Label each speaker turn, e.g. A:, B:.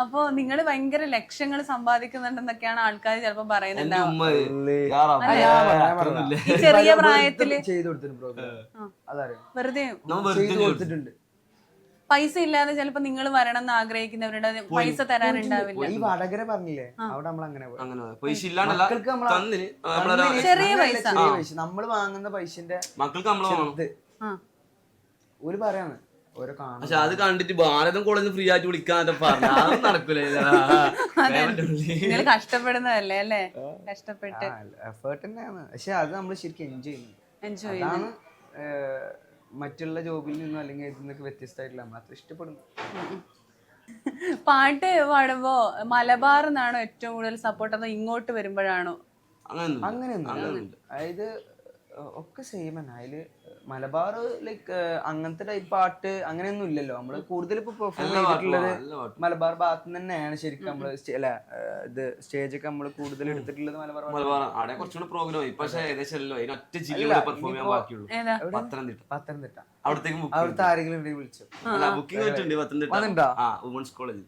A: അപ്പൊ നിങ്ങള് ഭയങ്കര ലക്ഷങ്ങൾ സമ്പാദിക്കുന്നുണ്ടെന്നൊക്കെയാണ് ആൾക്കാർ ചിലപ്പോ പറയുന്നുണ്ടാവും. ഈ ചെറിയ പ്രായത്തില്
B: ചെയ്തു കൊടുത്തിട്ടുണ്ട് പ്രോഗ്രാം. അതറിയാം,
A: വെറുതെ
B: ചെയ്തു കൊടുത്തിട്ടുണ്ട്.
A: പൈസ ഇല്ലാതെ ചിലപ്പോ നിങ്ങൾ വരണം എന്ന് ആഗ്രഹിക്കുന്നവരുടെ പൈസ തരാനുണ്ടാവില്ല.
B: ഈ വടകര പറഞ്ഞില്ലേ, അവിടെ നമ്മൾ അങ്ങനെ
A: ചെറിയ പൈസ
B: നമ്മള് വാങ്ങുന്ന പൈസന്റെ
C: മക്കൾക്ക്
B: ഒരു പറയാന്ന് ഓരോ കാണാൻ.
C: പക്ഷെ അത് കണ്ടിട്ട് ഭാരതം കോളേജ് ഫ്രീ ആയിട്ട് വിളിക്കാൻ പറഞ്ഞ അതൊന്നും നടക്കൂല.
A: നിങ്ങൾ കഷ്ടപ്പെടുന്നതല്ലേ അല്ലേ, കഷ്ടപ്പെട്ട്
B: എഫേർട്ട് തന്നെയാണ്. പക്ഷെ അത് നമ്മൾ ശരിക്കും
A: എൻജോയ്
B: ചെയ്യുന്നു. മറ്റുള്ള ജോബിൽ നിന്നും അല്ലെങ്കിൽ ഇതിൽ നിന്നൊക്കെ വ്യത്യസ്തമായിട്ടില്ല, നമ്മൾ അത്ര ഇഷ്ടപ്പെടുന്നു.
A: പാട്ട് പാടുമ്പോ മലബാർ നിന്നാണോ ഏറ്റവും കൂടുതൽ സപ്പോർട്ട്, അതോ ഇങ്ങോട്ട് വരുമ്പോഴാണോ?
B: അങ്ങനെയൊന്നും, അതായത് ഒക്കെ സെയിം തന്നെ. അതില് മലബാർ ലൈക്ക് അങ്ങനത്തെ ടൈപ്പ് പാട്ട് അങ്ങനെയൊന്നും ഇല്ലല്ലോ. നമ്മള് കൂടുതൽ ഇപ്പൊ പെർഫോം ചെയ്തിട്ടുള്ളത് മലബാർ ഭാഗത്ത് തന്നെയാണ്. ശരിക്കും നമ്മള് ഇത് സ്റ്റേജൊക്കെ നമ്മള് കൂടുതൽ എടുത്തിട്ടുള്ളത് മലബാർ. പത്തനംതിട്ട. അവിടുത്തെ ആരെങ്കിലും വിളിച്ചു?
C: Booking Pathanamthitta women's college.